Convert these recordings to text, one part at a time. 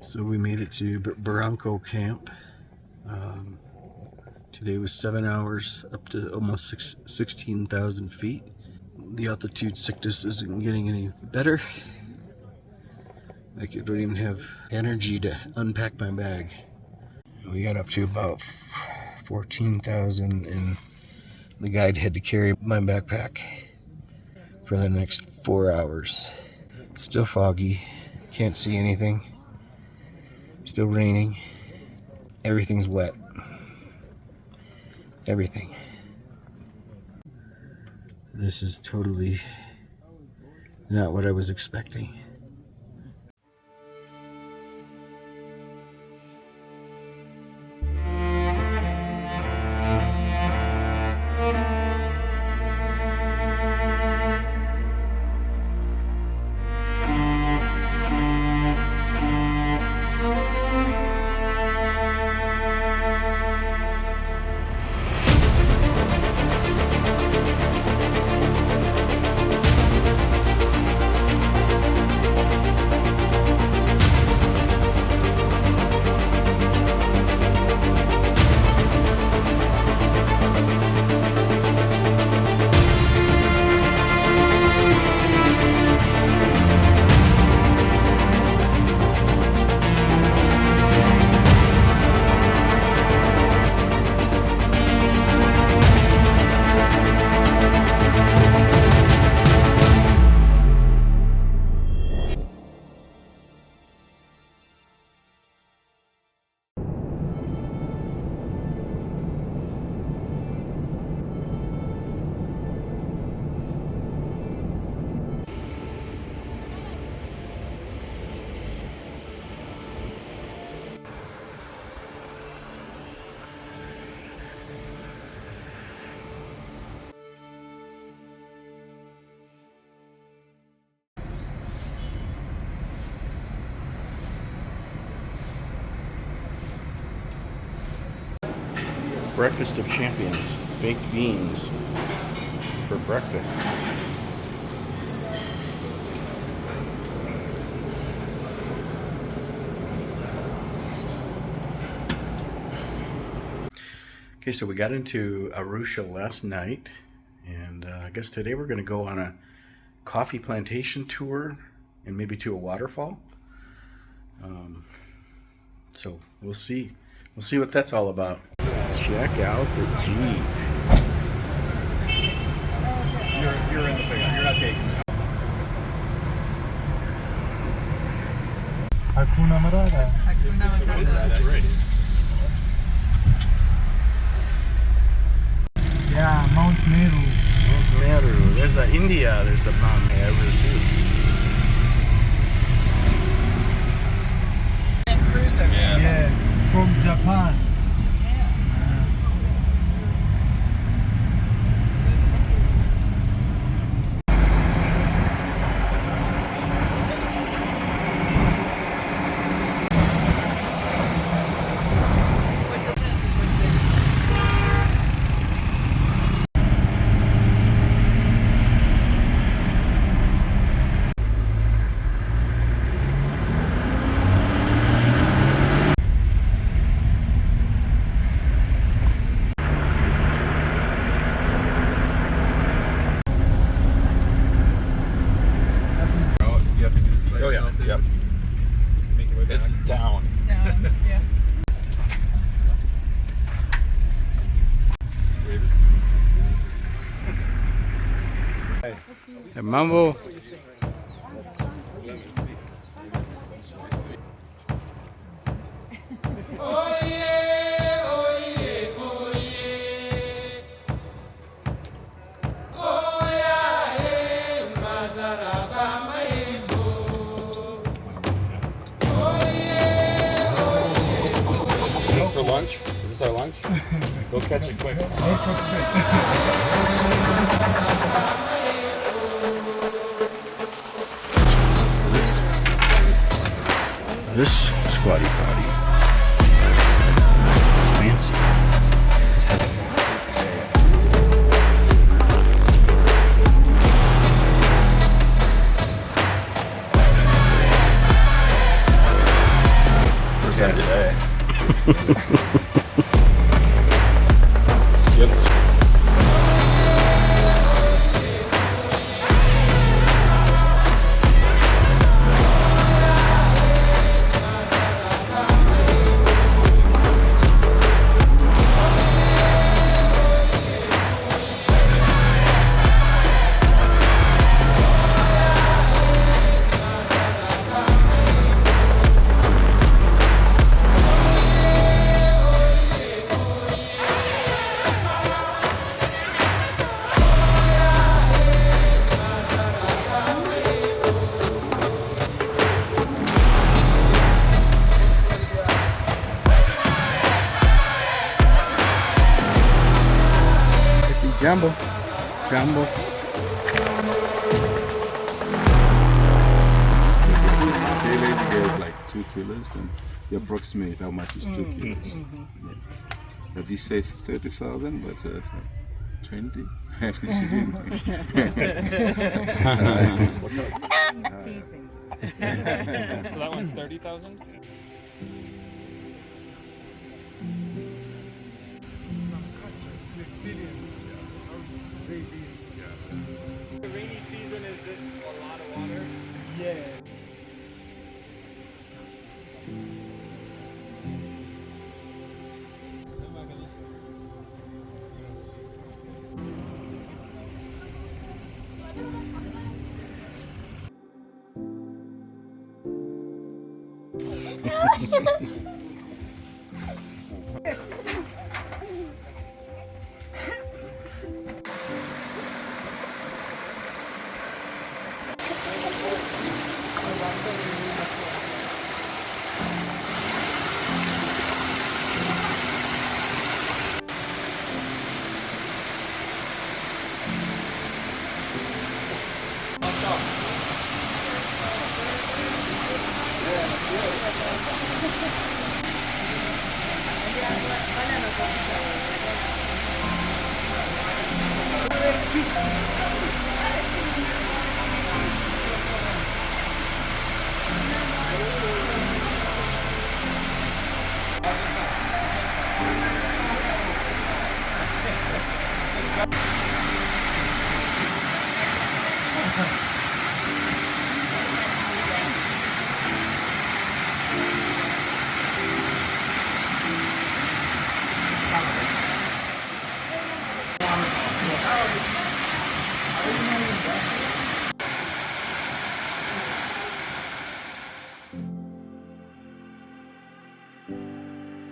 So we made it to Barranco Camp. Today was 7 hours up to almost 16,000 feet. The altitude sickness isn't getting any better. I don't even have energy to unpack my bag. We got up to about 14,000 and the guide had to carry my backpack for the next 4 hours. Still foggy, can't see anything. Still raining. Everything's wet. Everything. This is totally not what I was expecting. Breakfast of champions, baked beans for breakfast. Okay, so we got into Arusha last night, and I guess today we're going to go on a coffee plantation tour and maybe to a waterfall. So we'll see. We'll see what that's all about. Check out the Jeep. You're in the pickup. You're not taking this. Hakuna Matata. What is that? That's right. Yeah, Mount Meru. Mount Meru. There's a India. There's a Mount Meru too. Yeah. Yes, from Japan. Oh yeah. Yep. It's down. Yeah. Hey, Mambo. For lunch? Is this our lunch? Go catch it quick. This squatty potty. It's fancy. Yep. Jumbo. Jumbo. Daily you get like 2 kilos, then you approximate how much is 2 kilos. Yeah. But you say 30,000, but 20? He's teasing. So that one's 30,000? The rainy season, is it a lot of water? Yeah.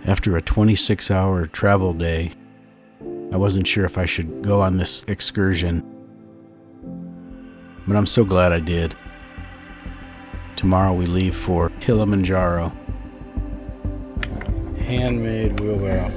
After a 26-hour travel day, I wasn't sure if I should go on this excursion, but I'm so glad I did. Tomorrow we leave for Kilimanjaro. Handmade wheelbarrow.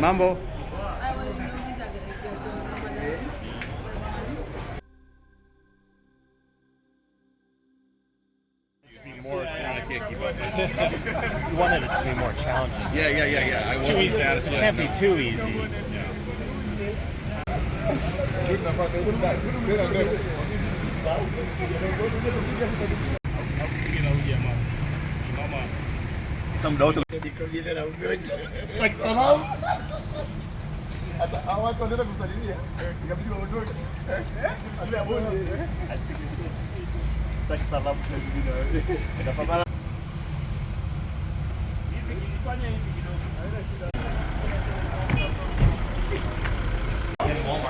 Mambo. You wanted it to be more challenging. Yeah. I Too easy. This can't be too easy.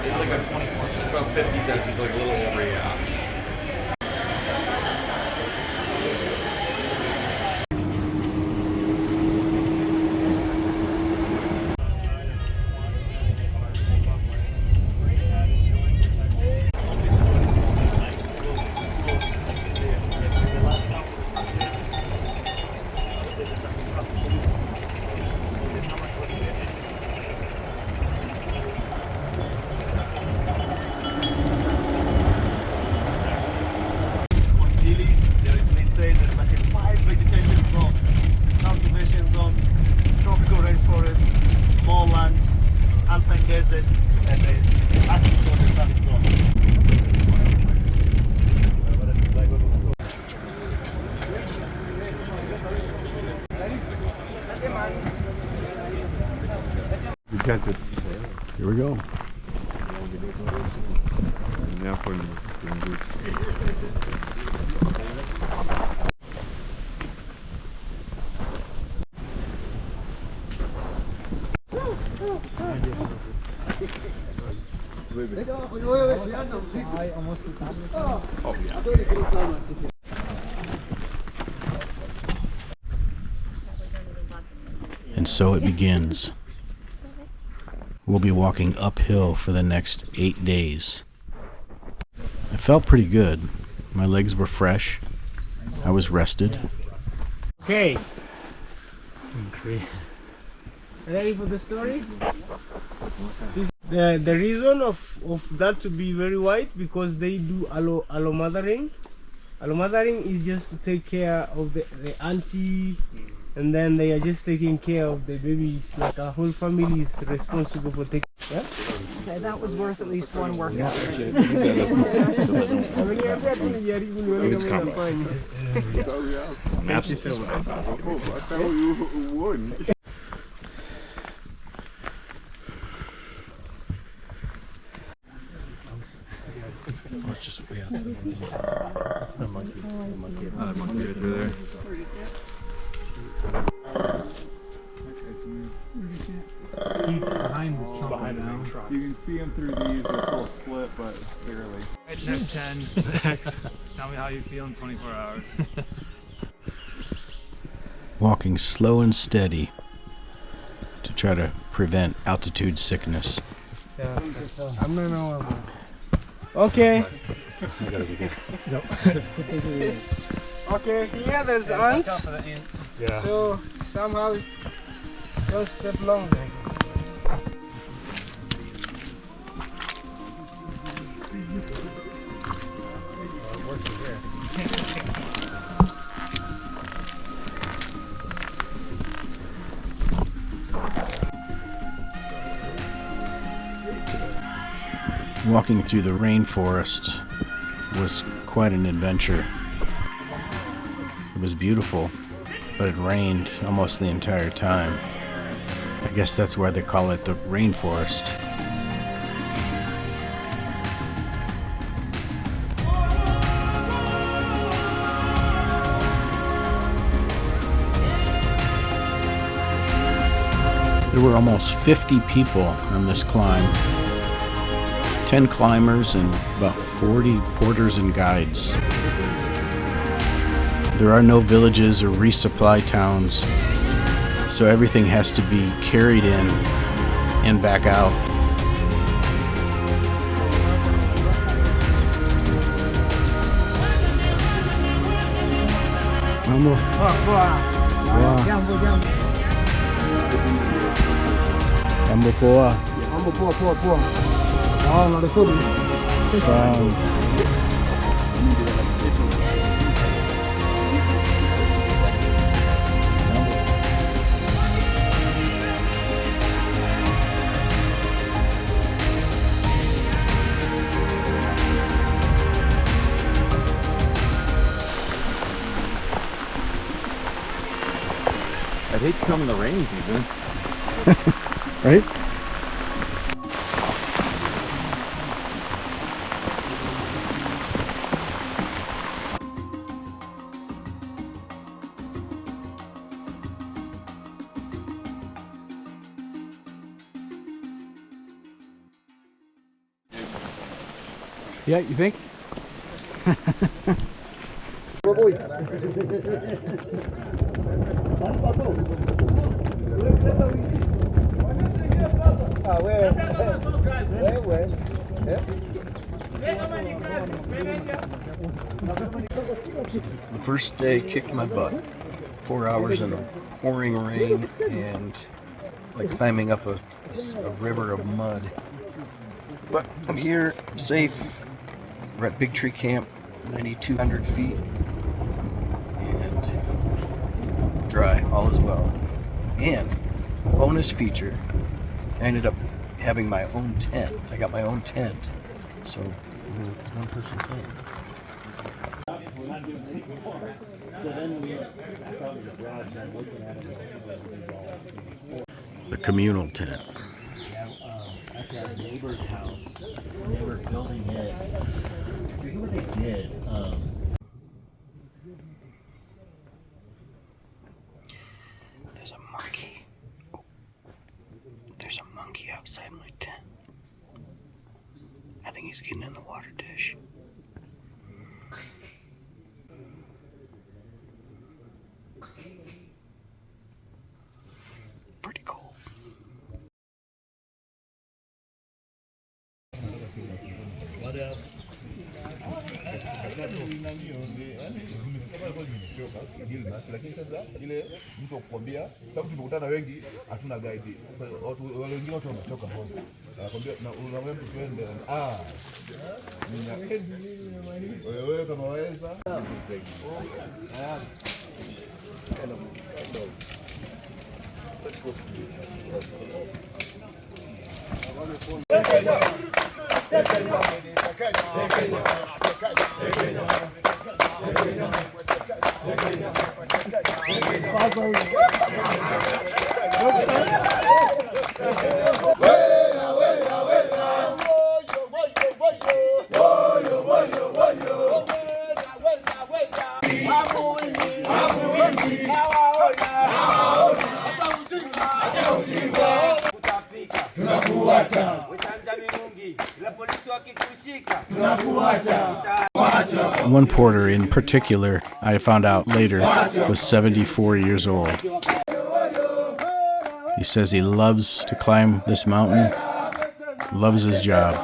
It's like a 24, about 50 cents. It's like a little over, yeah. Here we go. And so it begins. We'll be walking uphill for the next 8 days. I felt pretty good. My legs were fresh. I was rested. Okay. Ready for the story? The reason of that to be very white because they do allo mothering. Allo mothering is just to take care of the auntie, and then they are just taking care of the babies. Like a whole family is responsible for taking. Yeah? Okay, that was worth at least one workout. It's coming. He's behind this truck now. You can see him through these. It's all split, but barely. Right, next 10. Next. Tell me how you feel in 24 hours. Walking slow and steady to try to prevent altitude sickness. I'm not know. Okay. Okay, here there's ants. Yeah. So somehow don't step long there. Walking through the rainforest was quite an adventure. It was beautiful, but it rained almost the entire time. I guess that's why they call it the rainforest. There were almost 50 people on this climb. 10 climbers and about 40 porters and guides. There are no villages or resupply towns, so everything has to be carried in and back out. Mambo poa. Mambo poa poa poa. Naona rekodi. Sawa. I'd hate to come in the rainy season. Right? Yeah, you think? The first day kicked my butt. 4 hours in a pouring rain and like climbing up a river of mud. But I'm here, safe. We're at Big Tree Camp, 9,200 feet, and dry, all is well. And bonus feature, I ended up having my own tent. I got my own tent, so one-person tent. The communal tent. Actually, at a neighbor's house, and they were building it. I forget what they did. There's a monkey. Oh. There's a monkey outside my tent. I think he's getting in the water dish. Pretty cool. Lakini sasa ile mtu kukwambia sababu tumekutana wengi hatuna guide. Sasa watu wale wengine watu wamechoka hapo. Anakwambia na unamwambia mtu twende. Wewe kama waweza. One porter in particular, I found out later, was 74 years old. He says he loves to climb this mountain, loves his job.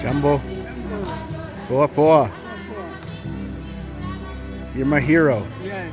Jumbo. Poa poa. You're my hero. Yeah.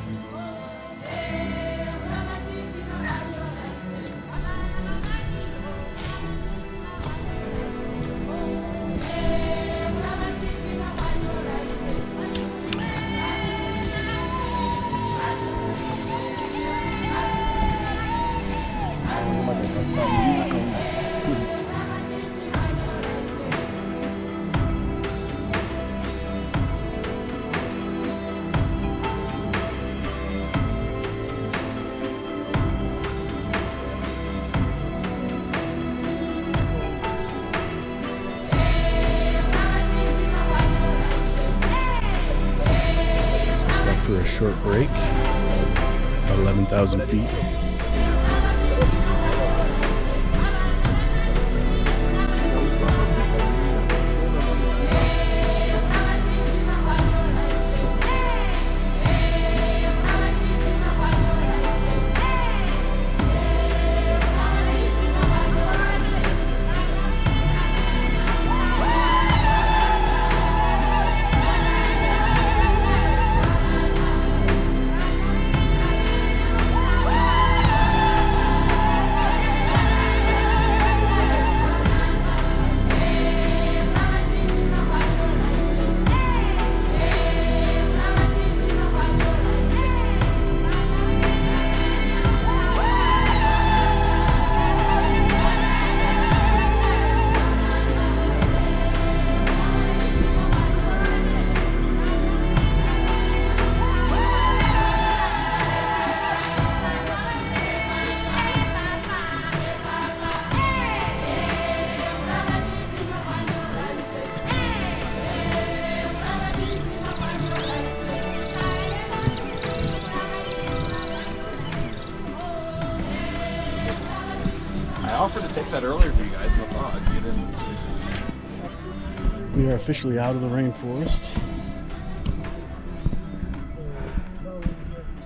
for a short break. About 11,000 feet. I offered to take that earlier for you guys in the fog. You didn't. We are officially out of the rainforest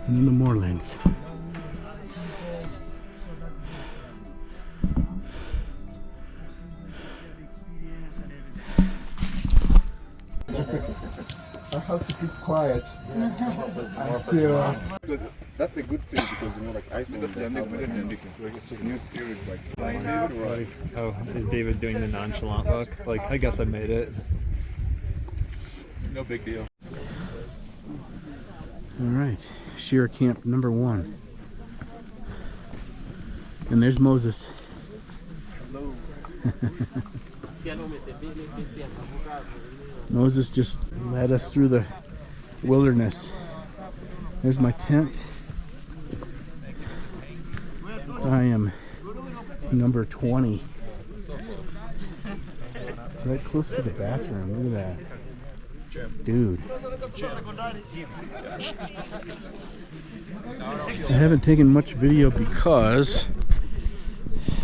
and in the moorlands. I have to keep quiet until. That's the good thing because like iPhone. New series like. Oh, is David doing the nonchalant look? Like, I guess I made it. No big deal. All right, Shearer Camp number 1. And there's Moses. Hello. Moses just led us through the wilderness. There's my tent. I am number 20. Right close to the bathroom. Look at that. Dude. I haven't taken much video because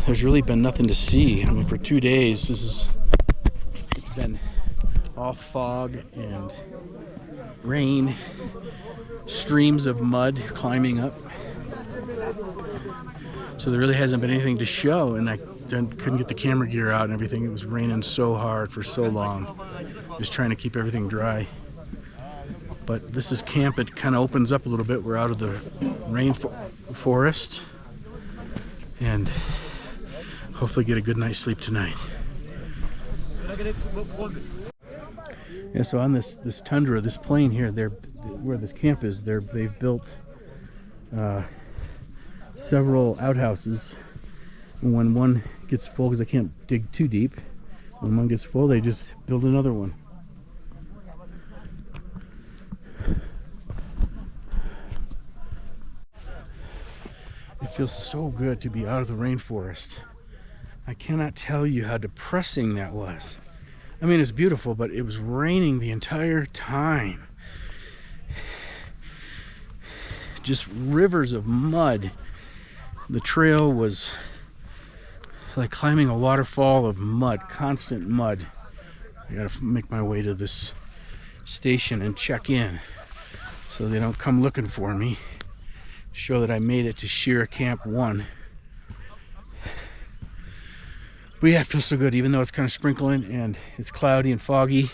there's really been nothing to see. I mean, for 2 days, it's been all fog and rain, streams of mud climbing up. So there really hasn't been anything to show, and I couldn't get the camera gear out and everything. It was raining so hard for so long. Just trying to keep everything dry. But this is camp. It kind of opens up a little bit. We're out of the rainforest and hopefully get a good night's sleep tonight. Yeah, so on this tundra, this plain here, where this camp is, they've built several outhouses. And when one gets full, because they can't dig too deep, when one gets full, they just build another one. It feels so good to be out of the rainforest. I cannot tell you how depressing that was. I mean, it's beautiful, but it was raining the entire time. Just rivers of mud. The trail was like climbing a waterfall of mud, constant mud. I gotta make my way to this station and check in so they don't come looking for me. Show that I made it to Shearer Camp 1. But yeah, it feels so good, even though it's kind of sprinkling and it's cloudy and foggy.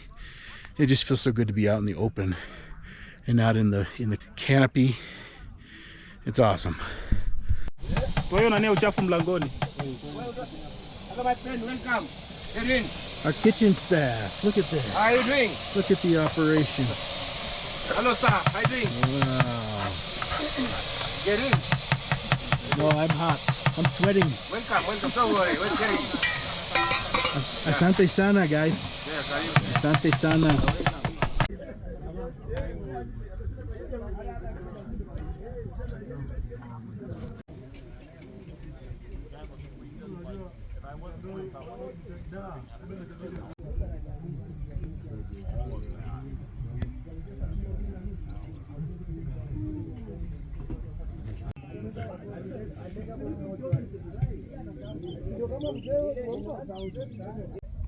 It just feels so good to be out in the open and not in the canopy. It's awesome. Our kitchen staff. Look at that. How are you doing? Look at the operation. Hello, sir. How are you doing? Wow. Get in. No, I'm hot. I'm sweating. Welcome. Don't worry. We're getting. Asante sana, guys. Yes, Asante sana.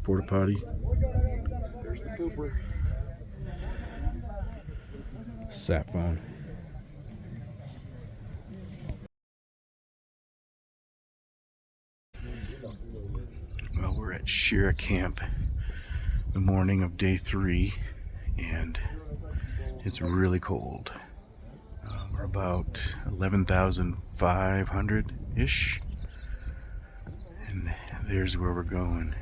Porta potty. There's the pooper. Sat phone. Well, we're at Shira Camp, the morning of day 3, and it's really cold. We're about 11,500-ish, and there's where we're going.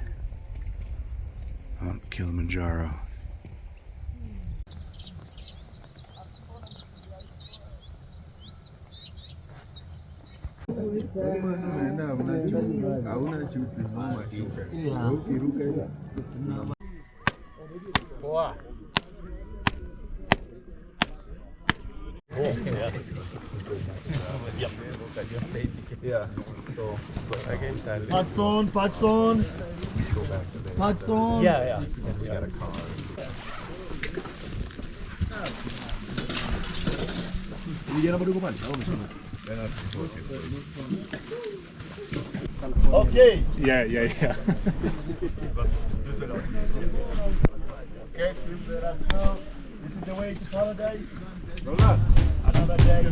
Mount Kilimanjaro. Poa. Yeah. So again, Parts on, parts on. Parts on. yeah. We got a car. Okay. Yeah. Okay, so this is the way to paradise. Another day.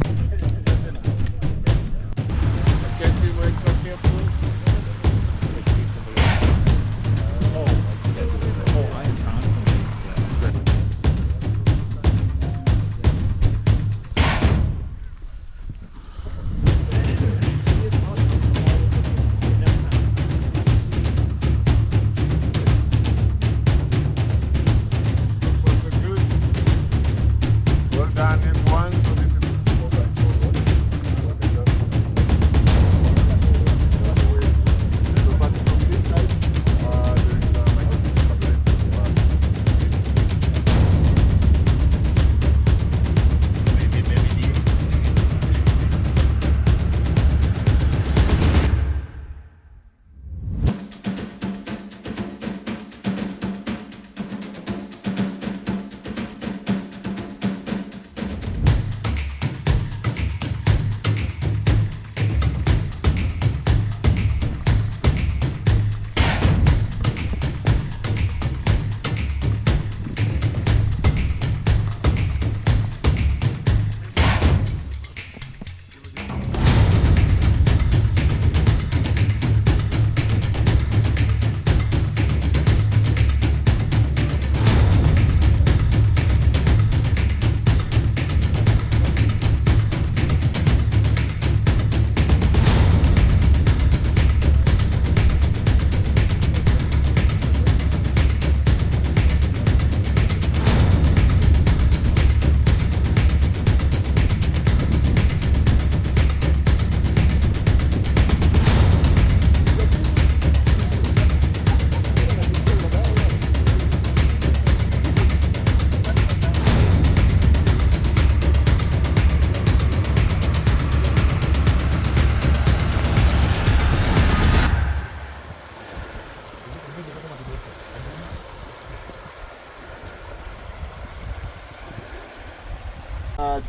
Can't see where it's not careful. I am constantly. Well done, everyone. So this is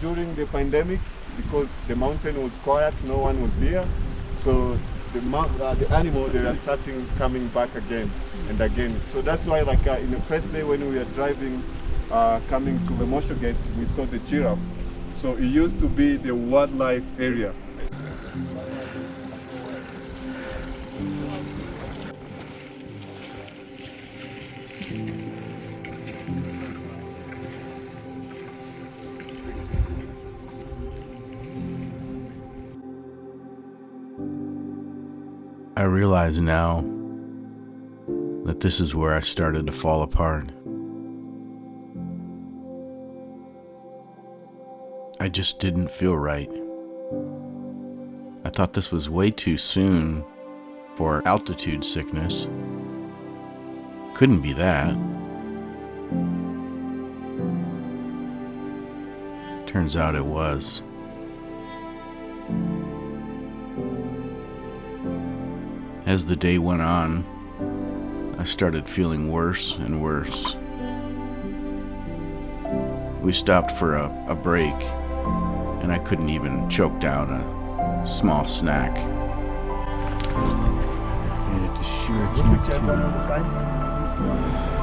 during the pandemic, because the mountain was quiet, no one was here, so the animal, they are starting coming back again and again. So that's why, like in the first day when we were driving, coming to the Lemosho Gate, we saw the giraffe. So it used to be the wildlife area. I realize now that this is where I started to fall apart. I just didn't feel right. I thought this was way too soon for altitude sickness. Couldn't be that. Turns out it was. As the day went on, I started feeling worse and worse. We stopped for a break, and I couldn't even choke down small snack. Made it to Shira Camp 2.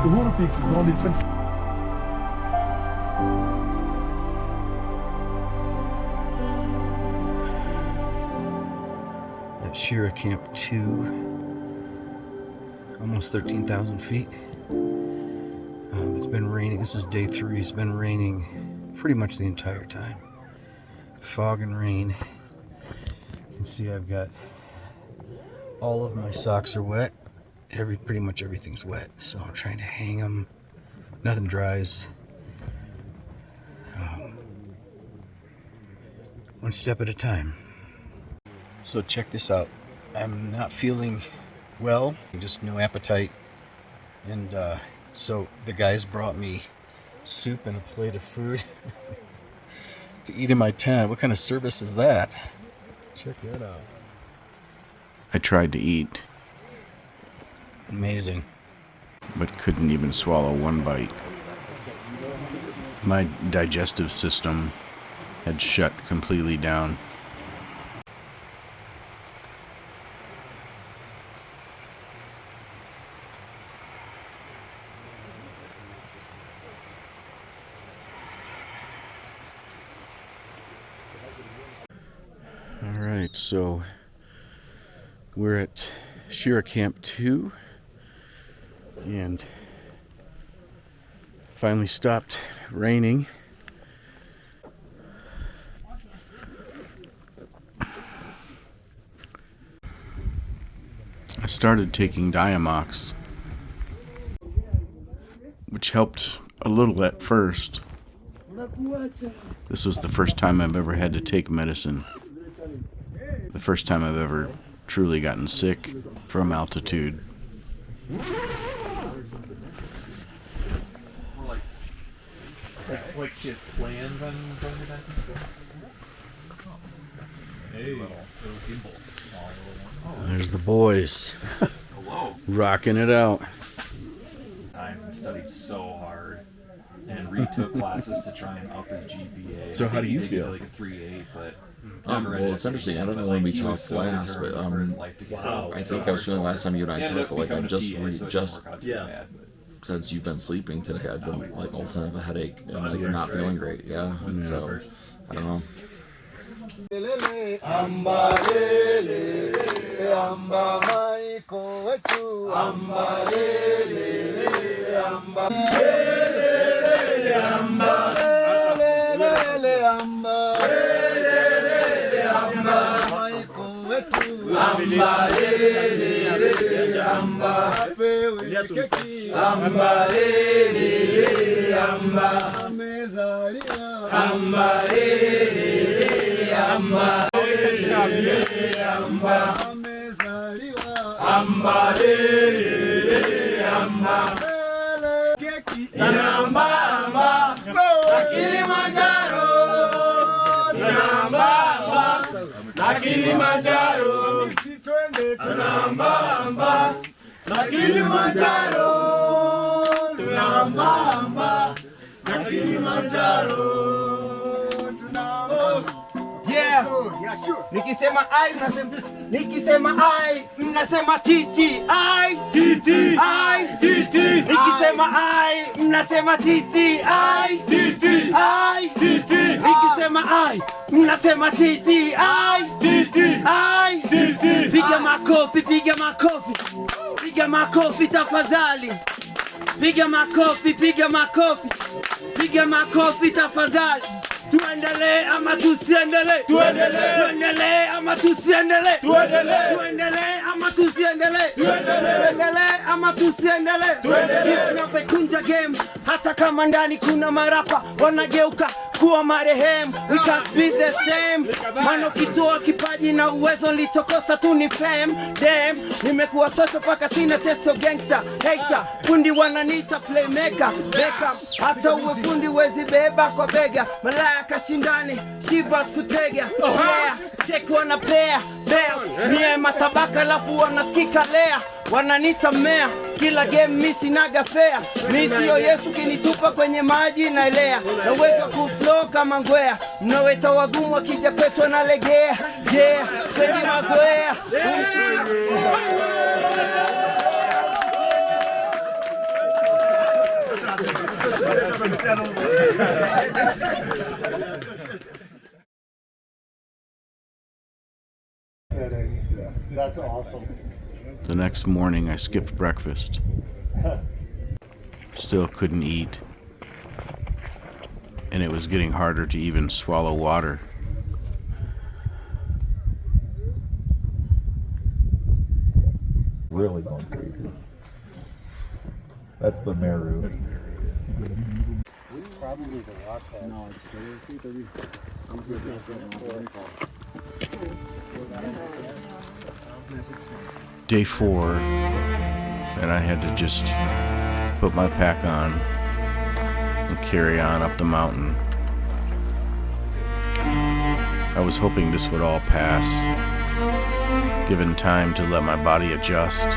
Uhuru Peak is only 20. At Shira Camp 2, almost 13,000 feet. It's been raining. This is day 3. It's been raining pretty much the entire time. Fog and rain. You can see I've got all of my socks are wet. Pretty much everything's wet. So I'm trying to hang them. Nothing dries. One step at a time. So check this out. I'm not feeling well. Just no appetite. And so the guys brought me soup and a plate of food to eat in my tent. What kind of service is that? Check that out. I tried to eat, Amazing. but couldn't even swallow one bite. My digestive system had shut completely down. Alright, so we're at Shira Camp 2 and finally stopped raining. I started taking Diamox, which helped a little at first. This was the first time I've ever had to take medicine. The first time I've ever truly gotten sick from altitude. Like just planned on going to that? Little gimbal, small little one. There's the boys. Hello. Rocking it out. Times and studied so hard and retook classes to try and up his GPA. So how do you feel? Like a 3.8, but Well, it's interesting. I don't know when we talked last, but I think I was feeling last time you and I talked, like I just since you've been sleeping today, I've been like all of a sudden I have a headache and like not feeling great. Yeah, so I don't know. Kilimanjaro, tunambamba na Kilimanjaro, tunambamba na Kilimanjaro, tunambamba. Yeah, nikisema I mnasema titi, I titi, I titi. Nikisema I mnasema titi, I titi, I titi. Nikisema I mnasema titi, I titi, I titi. Piga makofi, piga makofi, piga makofi tafadhali. Piga makofi, piga makofi, piga makofi tafadhali. Tuendelee ama tusiendelee? Tuendelee ama tusiendelee? Tuendelee ama tusiendelee? Tuendelee ama tusiendelee? Tunapekunja game hata kama ndani kuna marapa wanageuka kuwa marehemu. We can't be the same. Mano kitoa kipaji na uwezo nilichokosa tu ni fame. Damn, nimekuwa social paka sina testo gangster. Hater, fundi wananiita playmaker. Beckham, hata uwe fundi wezi beba kwa bega. Malaya kashindani, Shivas kutega. Yeah, check wana pair, nie matabaka lafu wanasikika lea. Wananita mea, kila game misi naga fair. Misi yo Yesu kinitupa kwenye maji na elea. Na uwezo kuflow kama ngwea, mnaweta wagumu wakija kwetu wanalegea. Yeah, sendi mazoea. That's awesome. The next morning, I skipped breakfast. Still couldn't eat. And it was getting harder to even swallow water. Really going crazy. That's the Mare Route. Probably the rock has. No, it's 330. Day 4, and I had to just put my pack on and carry on up the mountain. I was hoping this would all pass, given time to let my body adjust.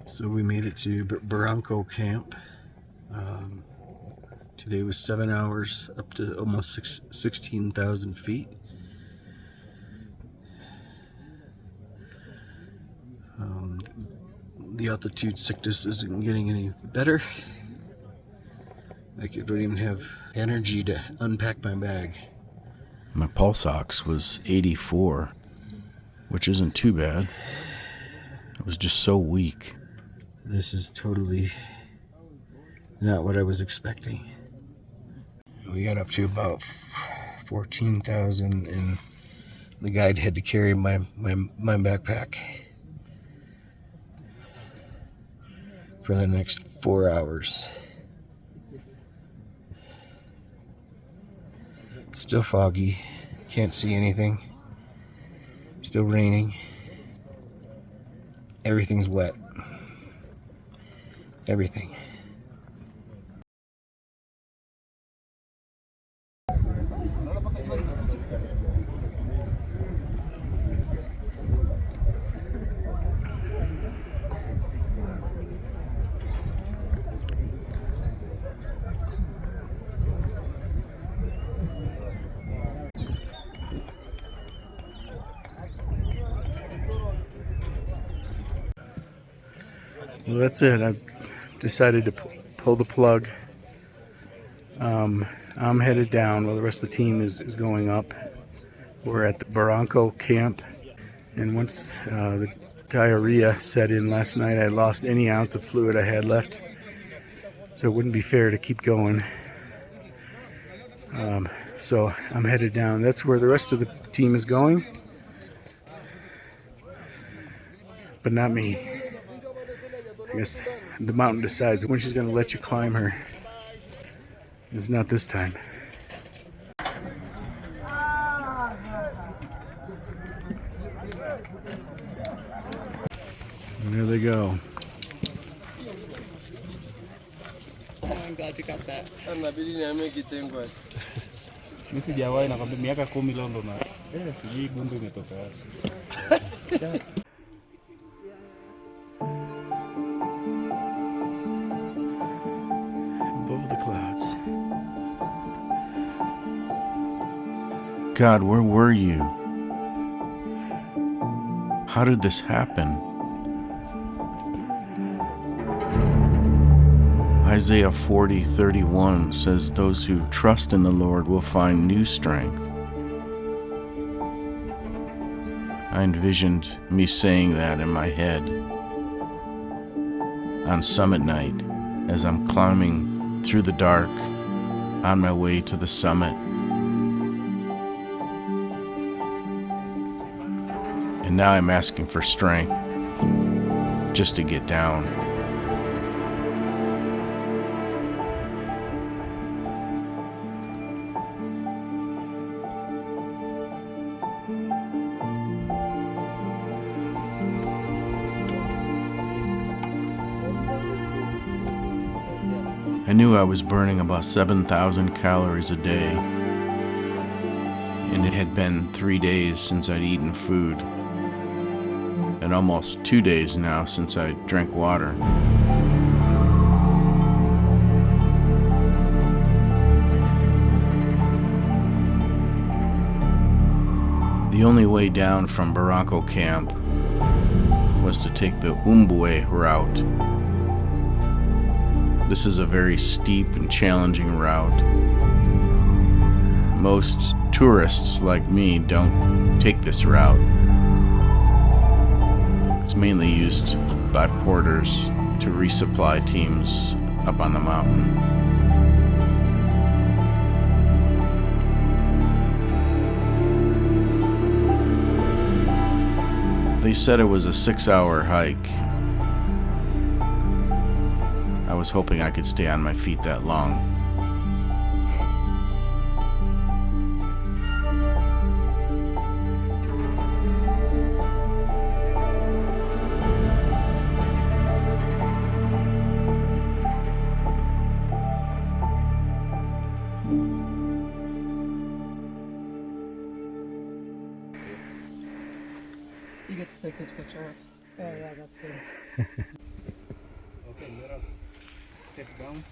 So we made it to Barranco Camp. Today was 7 hours up to almost 16,000 feet. The altitude sickness isn't getting any better. I don't even have energy to unpack my bag. My pulse ox was 84, which isn't too bad. I was just so weak. This is totally not what I was expecting. We got up to about 14,000 and the guide had to carry my backpack for the next 4 hours. Still foggy, can't see anything. Still raining. Everything's wet. Everything. Well, that's it. I've decided to pull the plug. I'm headed down while the rest of the team is going up. We're at the Barranco camp, and once the diarrhea set in last night, I lost any ounce of fluid I had left, so it wouldn't be fair to keep going. So I'm headed down. That's where the rest of the team is going, but not me. I guess the mountain decides when she's going to let you climb her. It's not this time. And there they go. I'm glad you got that. Mimi sijawahi nakwambia miaka 10 leo ndo na sijui gundu imetoka wapi. Above the clouds. God, where were you? How did this happen? Isaiah 40:31 says, "Those who trust in the Lord will find new strength." I envisioned me saying that in my head on summit night as I'm climbing through the dark on my way to the summit. And now I'm asking for strength just to get down. I knew I was burning about 7,000 calories a day, and it had been 3 days since I'd eaten food, and almost 2 days now since I drank water. The only way down from Barranco camp was to take the Umbwe Route. This is a very steep and challenging route. Most tourists like me don't take this route. It's mainly used by porters to resupply teams up on the mountain. They said it was a 6-hour hike. I was hoping I could stay on my feet that long. You get to take this picture. Oh yeah, that's good. Okay, let us step down.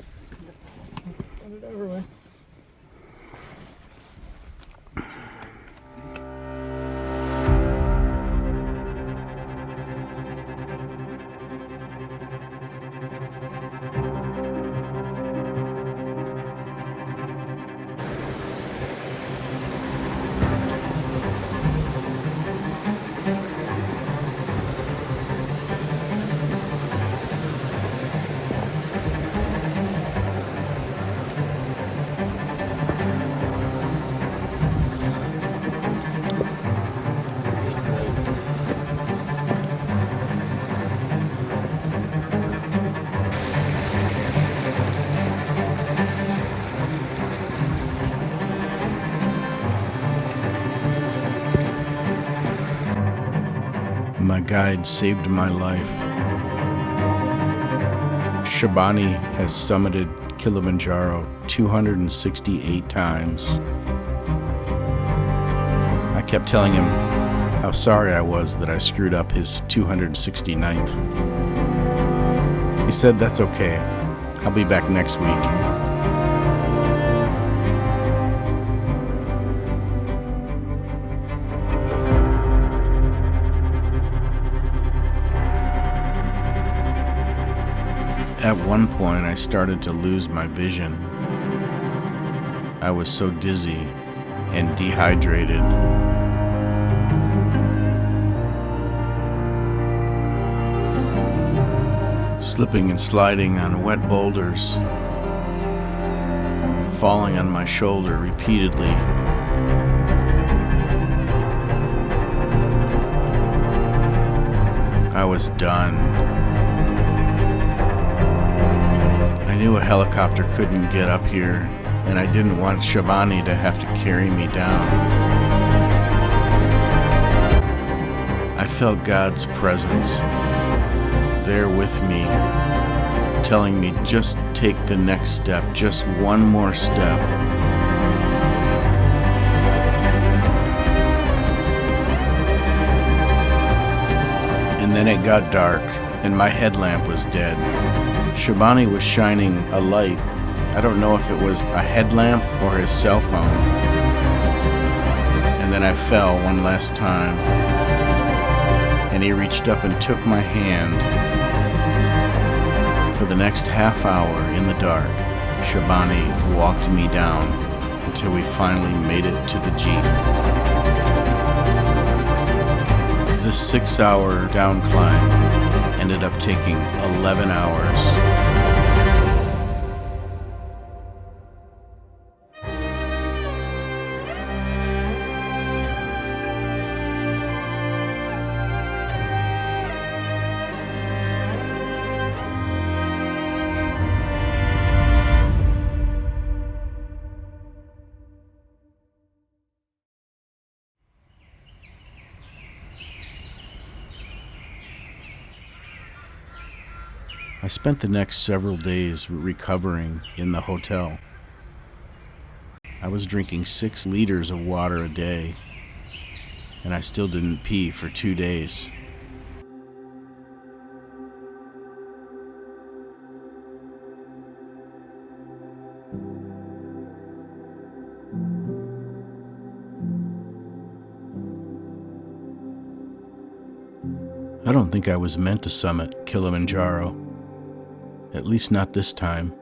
Let's put it over with. My guide saved my life. Shabani has summited Kilimanjaro 268 times. I kept telling him how sorry I was that I screwed up his 269th. He said, "That's okay. I'll be back next week." At one point, I started to lose my vision. I was so dizzy and dehydrated. Slipping and sliding on wet boulders, falling on my shoulder repeatedly. I was done. I knew a helicopter couldn't get up here, and I didn't want Shabani to have to carry me down. I felt God's presence there with me, telling me just take the next step, just one more step. And then it got dark, and my headlamp was dead. Shabani was shining a light. I don't know if it was a headlamp or his cell phone. And then I fell one last time, and he reached up and took my hand. For the next half hour in the dark, Shabani walked me down until we finally made it to the Jeep. This 6-hour down climb ended up taking 11 hours. I spent the next several days recovering in the hotel. I was drinking 6 liters of water a day, and I still didn't pee for 2 days. I don't think I was meant to summit Kilimanjaro. At least not this time.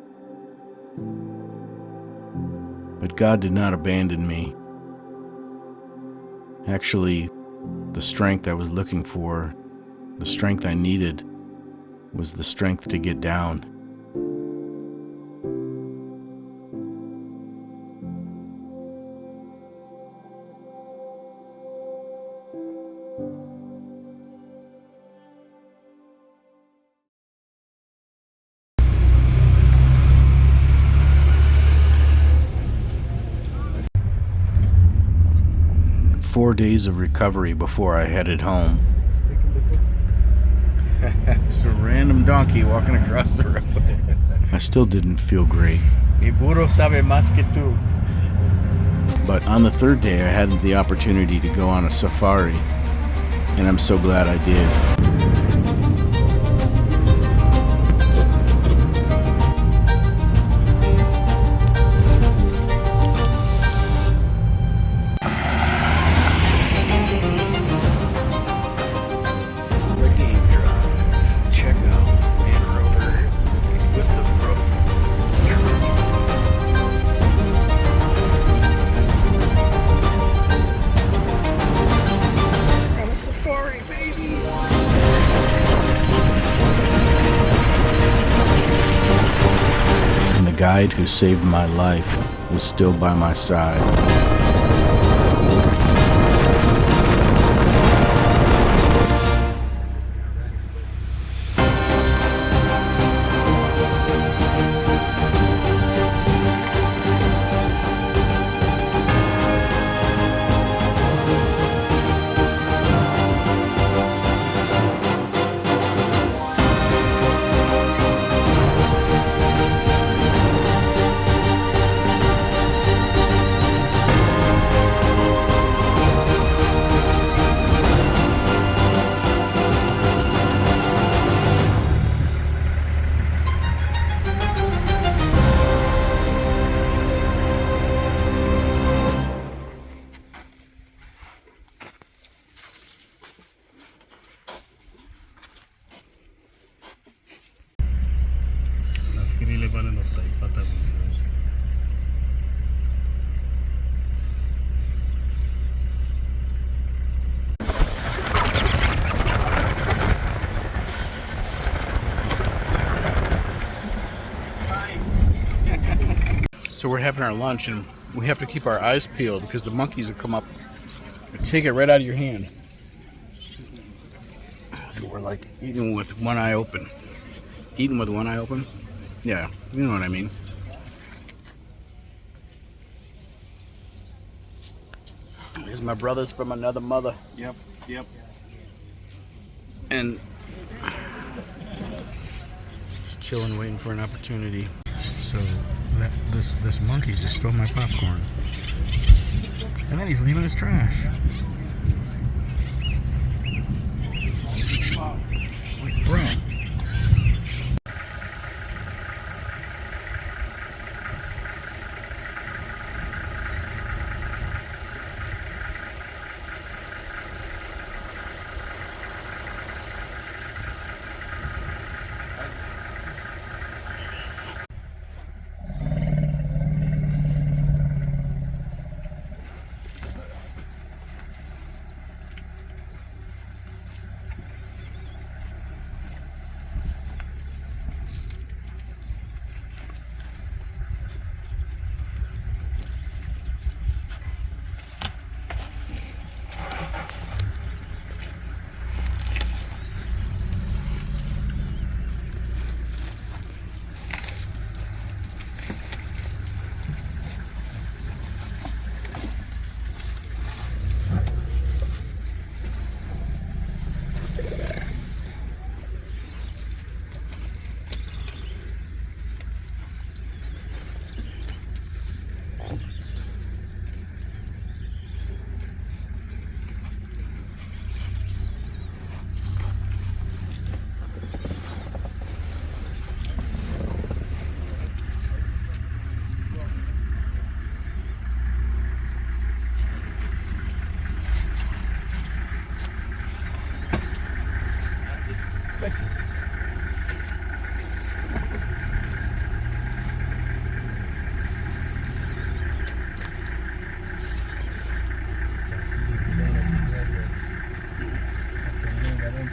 But God did not abandon me. Actually, the strength I was looking for, the strength I needed, was the strength to get down. Four days of recovery before I headed home. Just a random donkey walking across the road. I still didn't feel great. Mi burro sabe más que tú. But on the third day, I had the opportunity to go on a safari, and I'm so glad I did. The guide who saved my life was still by my side. Lebanon of Taipata. So we're having our lunch and we have to keep our eyes peeled because the monkeys will come up and take it right out of your hand. So we're like eating with one eye open. Eating with one eye open? Yeah, you know what I mean. Here's my brothers from another mother. Yep, yep. And just chilling, waiting for an opportunity. So this monkey just stole my popcorn. And then he's leaving his trash. Like, bro.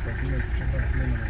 lazima ikichomba na